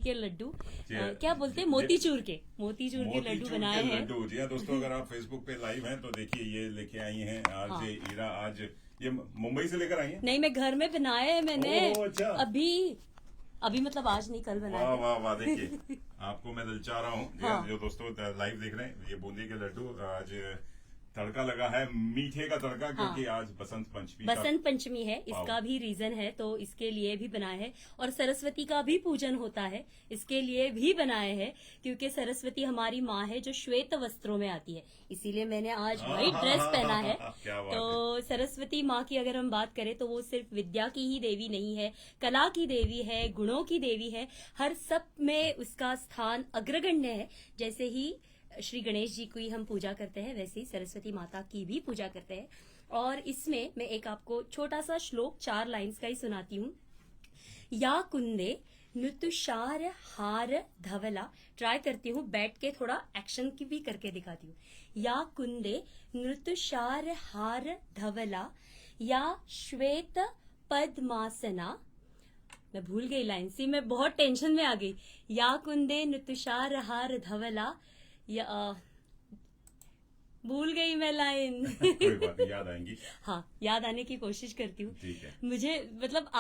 के लड्डू क्या बोलते हैं, मोतीचूर के लड्डू बनाए हैं। लड्डू जी हाँ दोस्तों, अगर आप फेसबुक पे लाइव हैं तो देखिए ये लेके आई हैं आज हाँ। ईरा। आज ये मुंबई से लेकर आई हैं? नहीं, मैं घर में बनाए हैं मैंने। ओह, अच्छा। अभी मतलब आज नहीं, कल बनाए। वाह वाह वाह, देखिए आपको मैं ललचा रहा हूँ। हाँ। जो दोस्तों लाइव देख रहे हैं, ये बूंदी के लड्डू आज तड़का लगा है, मीठे का तड़का, क्योंकि आज बसंत पंचमी है, इसका भी रीजन है, तो इसके लिए भी बनाए हैं। और सरस्वती का भी पूजन होता है, इसके लिए भी बनाए हैं, क्योंकि सरस्वती हमारी माँ है जो श्वेत वस्त्रों में आती है, इसीलिए मैंने आज व्हाइट ड्रेस पहना है। तो सरस्वती माँ की अगर हम बात करें तो वो सिर्फ विद्या की ही देवी नहीं है, कला की देवी है, गुणों की देवी है, हर सब में उसका स्थान अग्रगण्य है। जैसे ही श्री गणेश जी की हम पूजा करते हैं, वैसे ही सरस्वती माता की भी पूजा करते हैं। और इसमें मैं एक आपको छोटा सा श्लोक 4 लाइंस का ही सुनाती हूँ। या कुंदे नुतुषार हार धवला, ट्राई करती हूँ बैठ के थोड़ा एक्शन की भी करके दिखाती हूँ। या कुंदे नुतुषार हार धवला, या श्वेत पद्मासना, मैं भूल गई लाइन सी, मैं बहुत टेंशन में आ गई। या कुंदे नुतुषार हार धवला, या भूल गई मैं लाइन। कोई बात नहीं, याद आएंगी। हाँ, याद आने की कोशिश करती हूँ। ठीक है। मुझे मतलब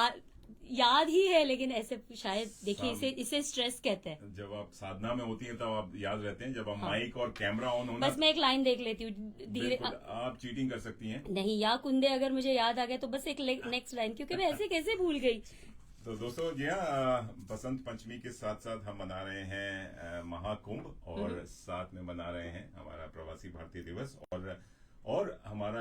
याद ही है, लेकिन ऐसे शायद देखिए इसे स्ट्रेस कहते हैं। जब आप साधना में होती हैं तब आप याद रहते हैं, जब आप हाँ। माइक और कैमरा ऑन होना, बस मैं एक लाइन देख लेती हूँ धीरे। आप चीटिंग कर सकती हैं। नहीं, या कुंदे अगर मुझे याद आ गया तो बस एक नेक्स्ट लाइन, क्योंकि मैं ऐसे कैसे भूल गई। तो दोस्तों जी हाँ, बसंत पंचमी के साथ साथ हम मना रहे हैं महाकुंभ, और साथ में मना रहे हैं हमारा प्रवासी भारतीय दिवस, और हमारा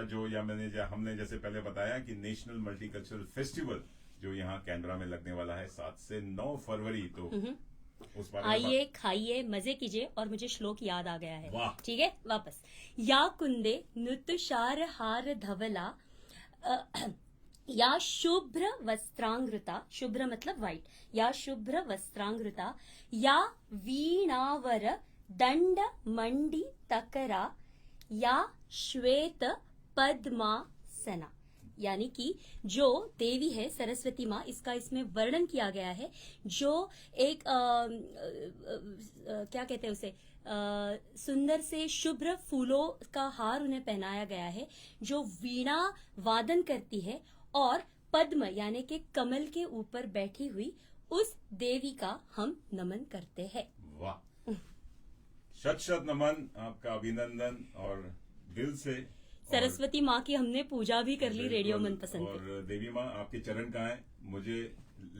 हमने जैसे पहले बताया कि नेशनल मल्टीकल्चरल फेस्टिवल जो यहाँ कैनबरा में लगने वाला है 7 से 9 फरवरी। तो उस बारे में आइए, खाइए, मजे कीजिए। और मुझे श्लोक याद आ गया है। वाह। ठीक है, वापस। या कुंदे नुतुषार हार धवला, या शुभ्र वस्त्रांगृता, शुभ्र मतलब व्हाइट, या शुभ्र वस्त्रांगृता, या वीणावर दंड मंडी तकरा, या श्वेत पद्मासना। यानी कि जो देवी है सरस्वती माँ, इसका इसमें वर्णन किया गया है, जो एक क्या कहते हैं उसे, सुंदर से शुभ्र फूलों का हार उन्हें पहनाया गया है, जो वीणा वादन करती है, और पद्म यानी कि कमल के ऊपर बैठी हुई उस देवी का हम नमन करते हैं। वाह, शत शत नमन, आपका अभिनंदन। और दिल से सरस्वती माँ की हमने पूजा भी कर ली रेडियो मनपसंद पे। और देवी माँ, आपके चरण कहाँ है? मुझे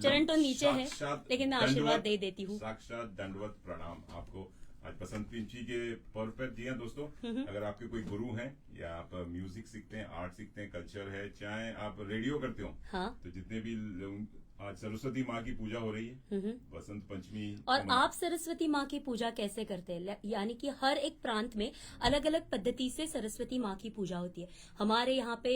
चरण तो नीचे है, लेकिन मैं आशीर्वाद दे देती हूँ। साक्षात दंडवत प्रणाम आपको आज बसंत पंचमी के पर्व पर। जी हाँ दोस्तों, अगर आपके कोई गुरु हैं, या आप म्यूजिक सीखते हैं, आर्ट सीखते हैं, कल्चर है, चाहे आप रेडियो करते हो, हाँ। तो जितने भी आज सरस्वती माँ की पूजा हो रही है, बसंत पंचमी। और आप सरस्वती माँ की पूजा कैसे करते हैं? यानी कि हर एक प्रांत में अलग अलग पद्धति से सरस्वती माँ की पूजा होती है। हमारे यहाँ पे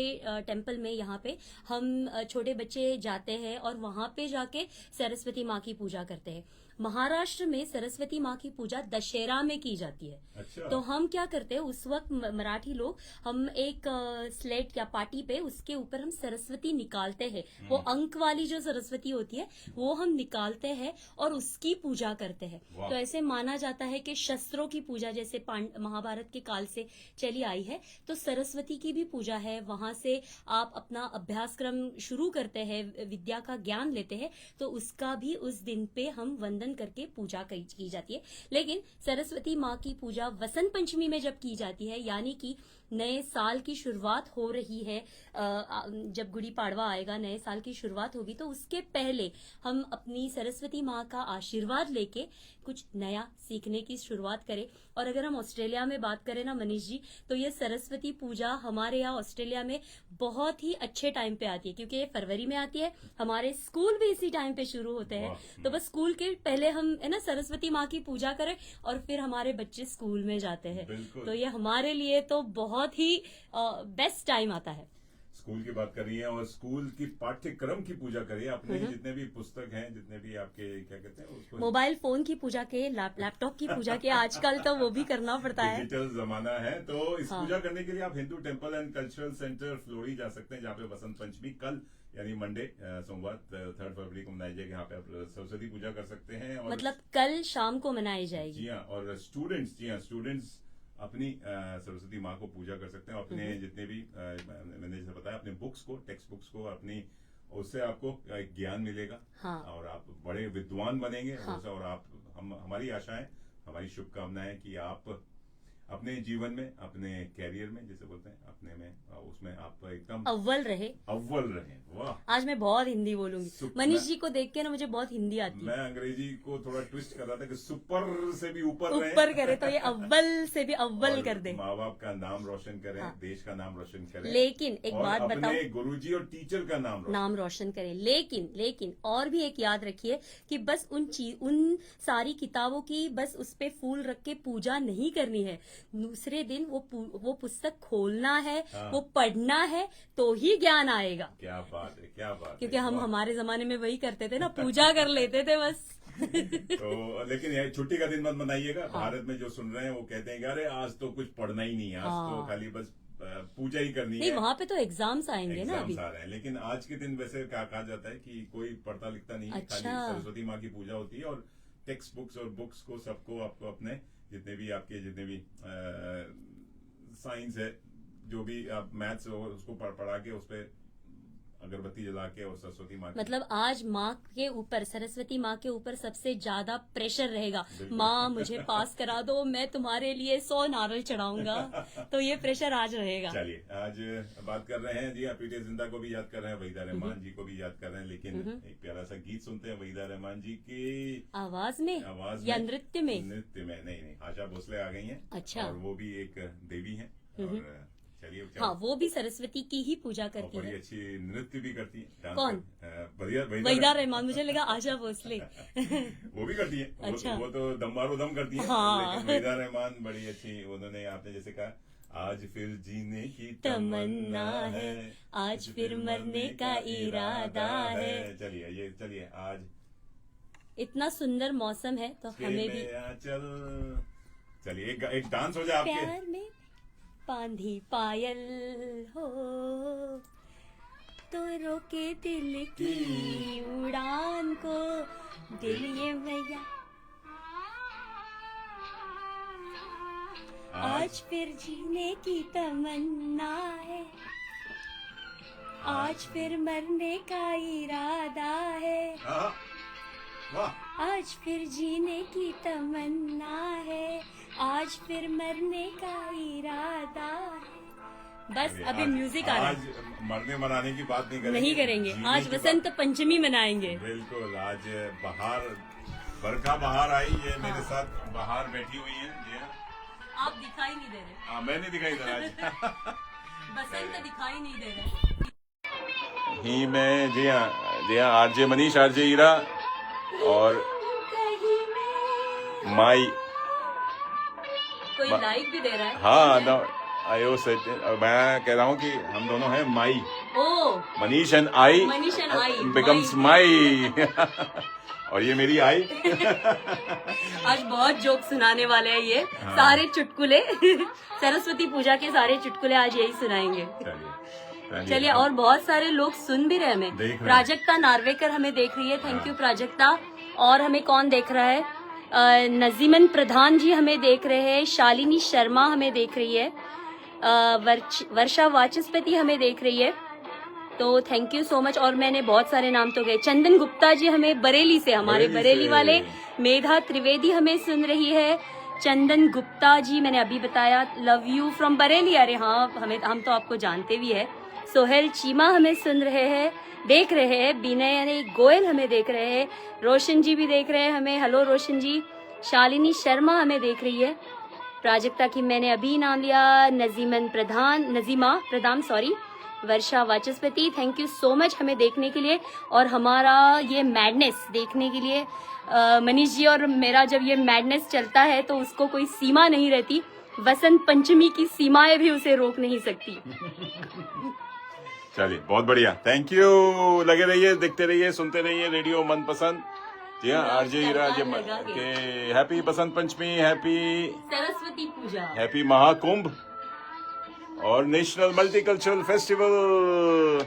टेम्पल में, यहाँ पे हम छोटे बच्चे जाते हैं और वहां पे जाके सरस्वती माँ की पूजा करते हैं। महाराष्ट्र में सरस्वती माँ की पूजा दशहरा में की जाती है। अच्छा। तो हम क्या करते हैं उस वक्त, मराठी लोग, हम एक स्लेट या पाटी पे उसके ऊपर हम सरस्वती निकालते हैं। वो अंक वाली जो सरस्वती होती है वो हम निकालते हैं और उसकी पूजा करते हैं। तो ऐसे माना जाता है कि शस्त्रों की पूजा जैसे महाभारत के काल से चली आई है, तो सरस्वती की भी पूजा है। वहां से आप अपना अभ्यासक्रम शुरू करते हैं, विद्या का ज्ञान लेते हैं, तो उसका भी उस दिन पे हम वंदन करके पूजा की जाती है। लेकिन सरस्वती माँ की पूजा वसंत पंचमी में जब की जाती है, यानी कि नए साल की शुरुआत हो रही है, जब गुड़ी पाड़वा आएगा, नए साल की शुरुआत होगी, तो उसके पहले हम अपनी सरस्वती माँ का आशीर्वाद लेके कुछ नया सीखने की शुरुआत करें। और अगर हम ऑस्ट्रेलिया में बात करें ना मनीष जी, तो ये सरस्वती पूजा हमारे यहाँ ऑस्ट्रेलिया में बहुत ही अच्छे टाइम पे आती है, क्योंकि ये फरवरी में आती है। हमारे स्कूल भी इसी टाइम पे शुरू होते हैं, तो बस स्कूल के पहले हम है ना सरस्वती माँ की पूजा करें और फिर हमारे बच्चे स्कूल में जाते हैं। तो ये हमारे लिए तो बहुत ही बेस्ट टाइम आता है। स्कूल की बात कर रही हैं, और स्कूल की पाठ्यक्रम की पूजा करिए। अपने जितने भी पुस्तक हैं, जितने भी आपके क्या कहते हैं उसको, मोबाइल फोन की पूजा के, लैपटॉप की पूजा के, आजकल तो वो भी करना पड़ता है, डिजिटल जमाना है। तो इस पूजा करने के लिए आप Hindu temple and cultural centre फ्लोरी जा सकते हैं, जहाँ पे बसंत पंचमी कल यानी मंडे सोमवार 3 फरवरी को मनाई जाएगी। यहाँ पे आप सरस्वती पूजा कर सकते हैं। और मतलब कल शाम को मनाई जाएगी। जी हाँ, और स्टूडेंट्स अपनी सरस्वती माँ को पूजा कर सकते हैं। अपने जितने भी मैंने जैसे बताया, अपने बुक्स को, टेक्स्ट बुक्स को अपनी, उससे आपको एक ज्ञान मिलेगा। हाँ। और आप बड़े विद्वान बनेंगे। हाँ। और आप हमारी आशाएं, हमारी शुभकामनाएं कि आप अपने जीवन में, अपने कैरियर में, जैसे बोलते हैं, अपने में, उसमें आप एकदम अव्वल रहे। वाह, आज मैं बहुत हिंदी बोलूंगी। मनीष जी को देख के ना मुझे बहुत हिंदी आती है। मैं अंग्रेजी को थोड़ा ट्विस्ट कर रहा था कि सुपर से भी ऊपर करे तो ये अव्वल से भी अव्वल कर दे। माँ बाप का नाम रोशन करें। हाँ। देश का नाम रोशन करें। लेकिन एक बात बताओ, अपने गुरुजी और टीचर का नाम रोशन करें। लेकिन और भी एक याद रखिए कि बस उन सारी किताबों की बस उस पे फूल रख के पूजा नहीं करनी है। दूसरे दिन वो पुस्तक खोलना है। हाँ। वो पढ़ना है तो ही ज्ञान आएगा। क्या बात है, क्या बात है। क्योंकि हम हमारे जमाने में वही करते थे ना, पूजा कर लेते थे बस। तो लेकिन ये छुट्टी का दिन मत मनाइएगा। हाँ। भारत में जो सुन रहे हैं वो कहते हैं कि अरे आज तो कुछ पढ़ना ही नहीं है, आज तो खाली बस पूजा ही करनी है। वहाँ पे तो एग्जाम्स आएंगे ना अभी। आ रहे हैं। लेकिन आज के दिन वैसे कहा जाता है कि कोई पढ़ता लिखता नहीं है। अच्छा। खाली सरस्वती माँ की पूजा होती है। और टेक्स्ट बुक्स और बुक्स को सबको आपको अपने जितने भी साइंस है, जो भी आप मैथ्स हो, उसको पढ़ा के उस पर अगरबत्ती जला के और सरस्वती माँ, मतलब आज माँ के ऊपर, सरस्वती माँ के ऊपर सबसे ज्यादा प्रेशर रहेगा। माँ मुझे पास करा दो, मैं तुम्हारे लिए 100 नारियल चढ़ाऊंगा। तो ये प्रेशर आज रहेगा। चलिए, आज बात कर रहे हैं जी, पीटे जिंदा को भी याद कर रहे हैं, वहीदा रहमान जी को भी याद कर रहे हैं। लेकिन एक प्यारा सा गीत सुनते हैं वहीदा रहमान जी की आवाज में या नृत्य में। नहीं, आशा भोसले आ गई हैं। अच्छा। और वो भी एक देवी है। और चलिए, हाँ, वो भी सरस्वती की ही पूजा करती है। बड़ी अच्छी नृत्य भी करती है। कौन? वहीदा रहमान। मुझे लगा आशा भोसले। वो भी करती है। अच्छा। वो तो दम मारो दम करती है। हाँ। लेकिन वहीदा रहमान बड़ी अच्छी, उन्होंने आपने जैसे कहा, आज फिर जीने की तमन्ना है, आज फिर मरने का इरादा है। चलिए आज इतना सुंदर मौसम है तो हमें भी चलिए एक डांस हो जाए आपके। प्यार में बांधी पायल हो तो रोके दिल की उड़ान को, दिल ये भैया आज फिर जीने की तमन्ना है, आज फिर मरने का इरादा है। आज फिर जीने की तमन्ना है, आज फिर मरने का इरादा है। बस अभी म्यूजिक आ रहा है। आज मरने मनाने की बात नहीं करेंगे। आज वसंत पंचमी मनाएंगे। बिल्कुल, आज बरखा बहार आई है। मेरे साथ बाहर बैठी हुई है। जी हाँ, आप दिखाई नहीं दे रहे। हाँ, मैं नहीं दिखाई दे रहा आज। बसंत दिखाई नहीं दे रहे। ही मैं, जी हाँ, आरजे मनीष, आरजे हीरा और माई। कोई लाइक भी दे रहा है। हाँ, आयो से मैं कह रहा हूँ कि हम दोनों हैं माई। मनीष एंड आई बिकम्स माई। और ये मेरी आई। आज बहुत जोक सुनाने वाले हैं ये। हाँ। सारे चुटकुले सरस्वती पूजा के सारे चुटकुले आज यही सुनाएंगे। चलिए, और बहुत सारे लोग सुन भी रहे हमें। प्राजक्ता नार्वेकर हमें देख रही है। Thank you Prajakta. और हमें कौन देख रहा है? नजीमन प्रधान जी हमें देख रहे हैं। शालिनी शर्मा हमें देख रही है। वर्षा वाचस्पति हमें देख रही है। तो थैंक यू सो मच। और मैंने बहुत सारे नाम तो गए। चंदन गुप्ता जी हमें बरेली से, हमारे बरेली वाले। मेधा त्रिवेदी हमें सुन रही है। चंदन गुप्ता जी मैंने अभी बताया, लव यू फ्रॉम बरेली। अरे हाँ, हम तो आपको जानते भी है। सोहेल चीमा हमें सुन रहे हैं, देख रहे हैं। विनय गोयल हमें देख रहे हैं। रोशन जी भी देख रहे हैं हमें। हेलो रोशन जी। शालिनी शर्मा हमें देख रही है। प्राजक्ता की मैंने अभी नाम लिया। Najima Pradhan sorry. Varsha Vachaspati, thank you so much हमें देखने के लिए और हमारा ये मैडनेस देखने के लिए। मनीष जी और मेरा जब ये मैडनेस चलता है तो उसको कोई सीमा नहीं रहती। वसंत पंचमी की सीमाएं भी उसे रोक नहीं सकती। चलिए, बहुत बढ़िया, थैंक यू। लगे रहिए, देखते रहिए, सुनते रहिए रेडियो मनपसंद। जी हाँ, आरजे हीरा के हैप्पी बसंत पंचमी, हैप्पी सरस्वती पूजा, हैप्पी महाकुंभ और नेशनल मल्टीकल्चरल फेस्टिवल।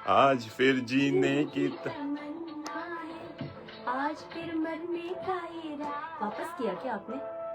आज फिर जीने की तमन्ना है, आज फिर मरने का इरादा। वापस किया क्या आपने?